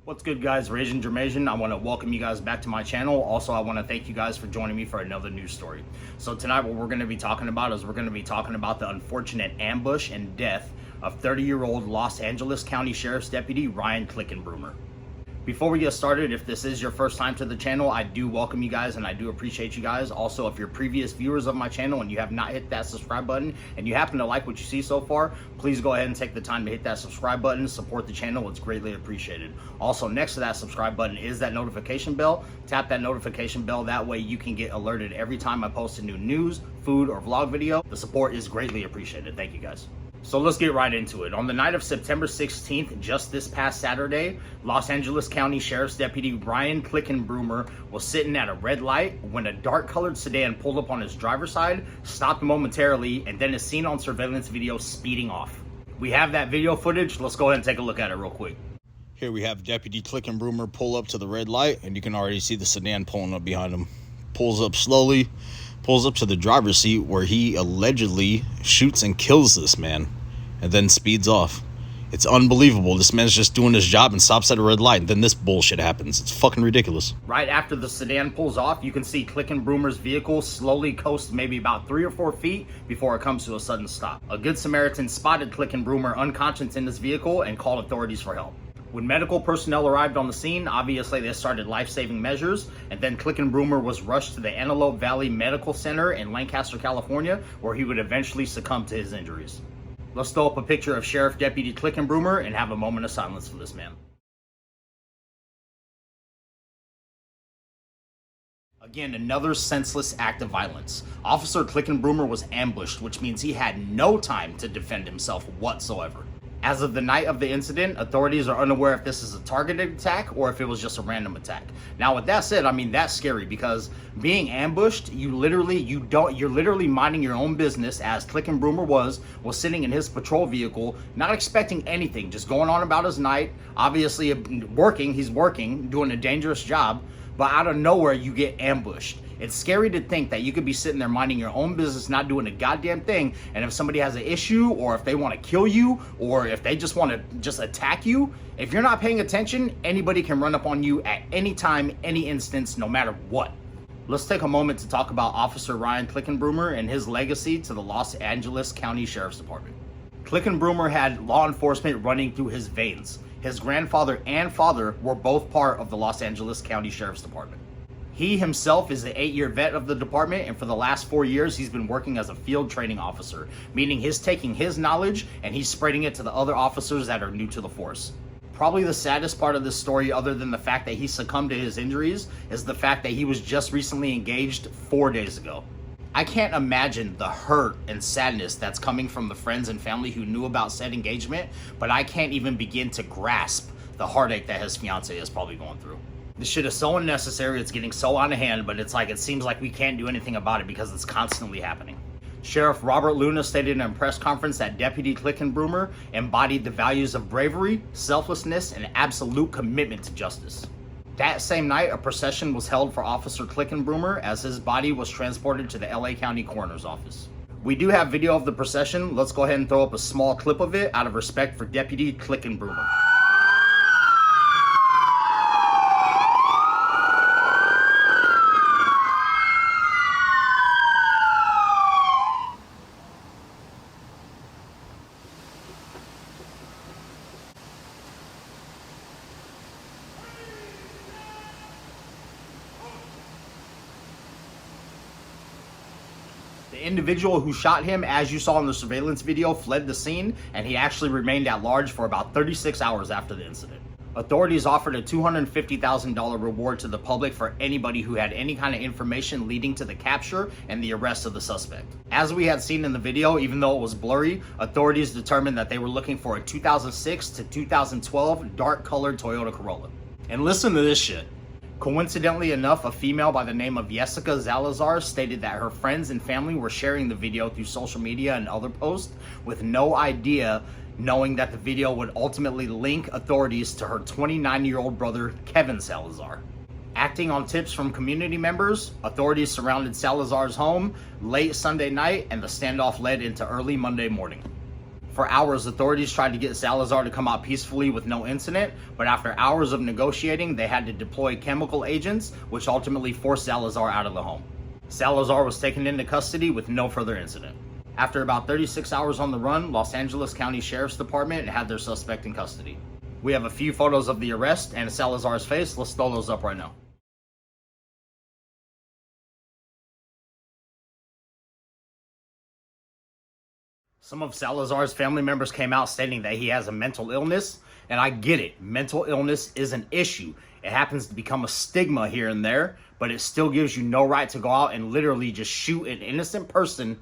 What's good, guys? Raging Jermasian. I want to welcome you guys back to my channel. Also, I want to thank you guys for joining me for another news story. So tonight what we're going to be talking about is we're going to be talking about the unfortunate ambush and death of 30-year-old Los Angeles County Sheriff's Deputy Ryan Clickunbroomer. Before we get started, if this is your first time to the channel, I do welcome you guys and I do appreciate you guys. Also, if you're previous viewers of my channel and you have not hit that subscribe button and you happen to like what you see so far, please go ahead and take the time to hit that subscribe button, support the channel. It's greatly appreciated. Also, next to that subscribe button is that notification bell. Tap that notification bell. That way you can get alerted every time I post a new news, food, or vlog video. The support is greatly appreciated. Thank you guys. So let's get right into it. On the night of September 16th, just this past Saturday, Los Angeles County Sheriff's Deputy Ryan Clickunbroomer was sitting at a red light when a dark-colored sedan pulled up on his driver's side, stopped momentarily, and then is seen on surveillance video speeding off. We have that video footage. Let's go ahead and take a look at it real quick. Here we have Deputy Clickunbroomer pull up to the red light, and you can already see the sedan pulling up behind him. Pulls up slowly, pulls up to the driver's seat where he allegedly shoots and kills this man and then speeds off. It's unbelievable. This man's just doing his job and stops at a red light, and then this bullshit happens. It's fucking ridiculous. Right after the sedan pulls off, you can see Clickunbroomer's vehicle slowly coast maybe about 3 or 4 feet before it comes to a sudden stop. A good Samaritan spotted Clickunbroomer unconscious in his vehicle and called authorities for help. When medical personnel arrived on the scene, obviously they started life-saving measures, and then Clickunbroomer was rushed to the Antelope Valley Medical Center in Lancaster, California, where he would eventually succumb to his injuries. Let's throw up a picture of Sheriff Deputy Clickunbroomer and have a moment of silence for this man. Again, another senseless act of violence. Officer Clickunbroomer was ambushed, which means he had no time to defend himself whatsoever. As of the night of the incident, authorities are unaware if this is a targeted attack or if it was just a random attack. Now, with that said, I mean, that's scary because being ambushed, you're literally minding your own business, as Clickunbroomer was sitting in his patrol vehicle, not expecting anything, just going on about his night, obviously he's working, doing a dangerous job, but out of nowhere, you get ambushed. It's scary to think that you could be sitting there minding your own business, not doing a goddamn thing, and if somebody has an issue, or if they want to kill you, or if they just want to attack you, if you're not paying attention, anybody can run up on you at any time, any instance, no matter what. Let's take a moment to talk about Officer Ryan Clickunbroomer and his legacy to the Los Angeles County Sheriff's Department. Clickunbroomer had law enforcement running through his veins. His grandfather and father were both part of the Los Angeles County Sheriff's Department. He himself is an 8-year vet of the department, and for the last 4 years, he's been working as a field training officer, meaning he's taking his knowledge and he's spreading it to the other officers that are new to the force. Probably the saddest part of this story, other than the fact that he succumbed to his injuries, is the fact that he was just recently engaged 4 days ago. I can't imagine the hurt and sadness that's coming from the friends and family who knew about said engagement, but I can't even begin to grasp the heartache that his fiance is probably going through. This shit is so unnecessary, it's getting so out of hand, but it seems like we can't do anything about it because it's constantly happening. Sheriff Robert Luna stated in a press conference that Deputy Clickunbroomer embodied the values of bravery, selflessness, and absolute commitment to justice. That same night, a procession was held for Officer Clickunbroomer as his body was transported to the LA County Coroner's Office. We do have video of the procession. Let's go ahead and throw up a small clip of it out of respect for Deputy Clickunbroomer. The individual who shot him, as you saw in the surveillance video, fled the scene, and he actually remained at large for about 36 hours after the incident. Authorities offered a $250,000 reward to the public for anybody who had any kind of information leading to the capture and the arrest of the suspect. As we had seen in the video, even though it was blurry, authorities determined that they were looking for a 2006 to 2012 dark-colored Toyota Corolla. And listen to this shit. Coincidentally enough, a female by the name of Jessica Salazar stated that her friends and family were sharing the video through social media and other posts with no idea, knowing that the video would ultimately link authorities to her 29-year-old brother, Kevin Salazar. Acting on tips from community members, authorities surrounded Salazar's home late Sunday night, and the standoff led into early Monday morning. For hours, authorities tried to get Salazar to come out peacefully with no incident, but after hours of negotiating, they had to deploy chemical agents, which ultimately forced Salazar out of the home. Salazar was taken into custody with no further incident. After about 36 hours on the run, Los Angeles County Sheriff's Department had their suspect in custody. We have a few photos of the arrest and Salazar's face. Let's throw those up right now. Some of Salazar's family members came out stating that he has a mental illness, and I get it. Mental illness is an issue. It happens to become a stigma here and there, but it still gives you no right to go out and literally just shoot an innocent person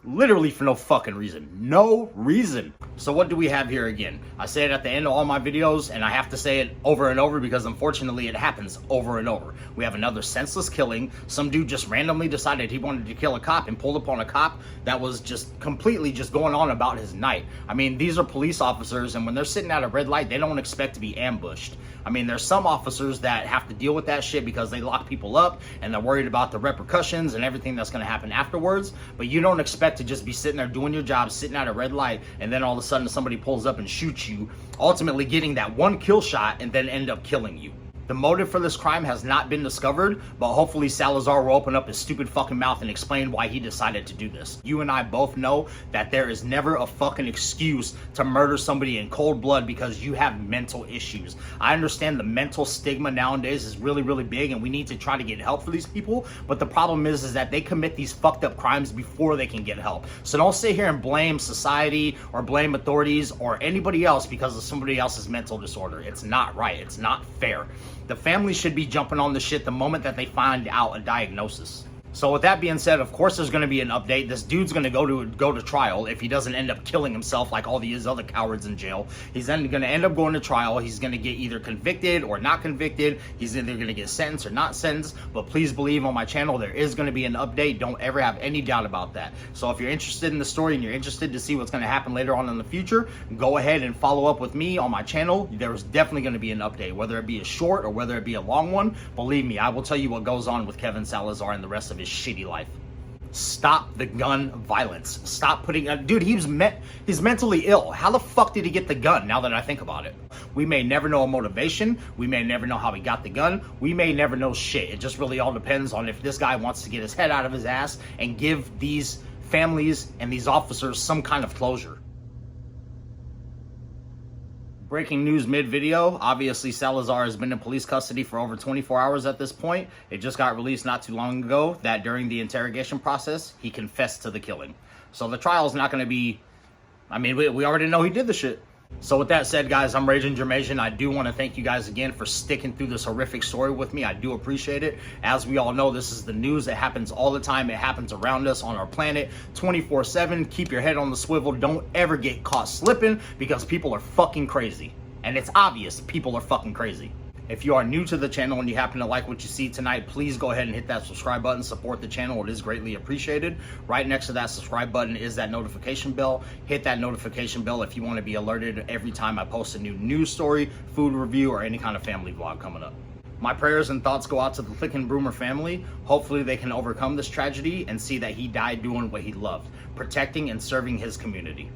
literally for no fucking reason. No reason. So what do we have here again? I say it at the end of all my videos, and I have to say it over and over because unfortunately it happens over and over. We have another senseless killing. Some dude just randomly decided he wanted to kill a cop and pulled upon a cop that was just completely just going on about his night. I mean, these are police officers, and when they're sitting at a red light, they don't expect to be ambushed. I mean, there's some officers that have to deal with that shit because they lock people up and they're worried about the repercussions and everything that's going to happen afterwards. But you don't expect to just be sitting there doing your job, sitting at a red light, and then all of a sudden somebody pulls up and shoots you, ultimately getting that one kill shot and then end up killing you. The motive for this crime has not been discovered, but hopefully Salazar will open up his stupid fucking mouth and explain why he decided to do this. You and I both know that there is never a fucking excuse to murder somebody in cold blood because you have mental issues. I understand the mental stigma nowadays is really, really big, and we need to try to get help for these people, but the problem is that they commit these fucked up crimes before they can get help. So don't sit here and blame society or blame authorities or anybody else because of somebody else's mental disorder. It's not right. It's not fair. The family should be jumping on the shit the moment that they find out a diagnosis. So with that being said, of course there's going to be an update. This dude's going to go to trial if he doesn't end up killing himself like all these other cowards in jail. He's then going to end up going to trial. He's going to get either convicted or not convicted. He's either going to get sentenced or not sentenced. But please believe on my channel, there is going to be an update. Don't ever have any doubt about that. So if you're interested in the story and you're interested to see what's going to happen later on in the future, go ahead and follow up with me on my channel. There's definitely going to be an update, whether it be a short or whether it be a long one. Believe me, I will tell you what goes on with Kevin Salazar and the rest of his shitty life. Stop the gun violence. Stop putting dude, he's mentally ill. How the fuck did he get the gun, now that I think about it? We may never know a motivation. We may never know how he got the gun. We may never know shit. It just really all depends on if this guy wants to get his head out of his ass and give these families and these officers some kind of closure. Breaking news mid-video, obviously Salazar has been in police custody for over 24 hours at this point. It just got released not too long ago that during the interrogation process, he confessed to the killing. So the trial is not going to be, I mean, we already know he did the shit. So with that said, guys, I'm Raging Jermasian. I do want to thank you guys again for sticking through this horrific story with me. I do appreciate it. As we all know, this is the news. It happens all the time. It happens around us on our planet 24/7. Keep your head on the swivel. Don't ever get caught slipping because people are fucking crazy. And it's obvious people are fucking crazy. If you are new to the channel and you happen to like what you see tonight, please go ahead and hit that subscribe button. Support the channel. It is greatly appreciated. Right next to that subscribe button is that notification bell. Hit that notification bell if you want to be alerted every time I post a new news story, food review, or any kind of family vlog coming up. My prayers and thoughts go out to the Clickunbroomer family. Hopefully they can overcome this tragedy and see that he died doing what he loved, protecting and serving his community.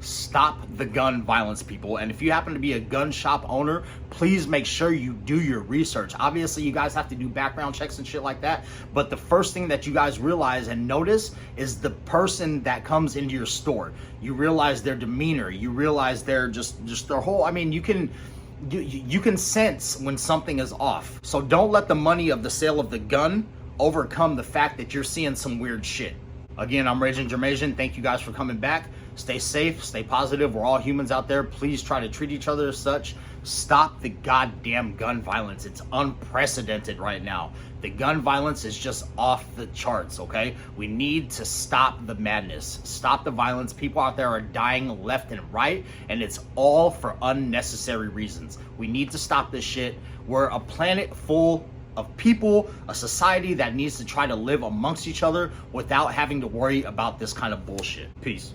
Stop the gun violence, people. And if you happen to be a gun shop owner, please make sure you do your research. Obviously, you guys have to do background checks and shit like that. But the first thing that you guys realize and notice is the person that comes into your store. You realize their demeanor. You realize their just their whole, I mean, you can sense when something is off. So don't let the money of the sale of the gun overcome the fact that you're seeing some weird shit. Again, I'm Raging Jermasian. Thank you guys for coming back. Stay safe, stay positive. We're all humans out there. Please try to treat each other as such. Stop the goddamn gun violence. It's unprecedented right now. The gun violence is just off the charts, okay? We need to stop the madness. Stop the violence. People out there are dying left and right, and it's all for unnecessary reasons. We need to stop this shit. We're a planet full of people, a society that needs to try to live amongst each other without having to worry about this kind of bullshit. Peace.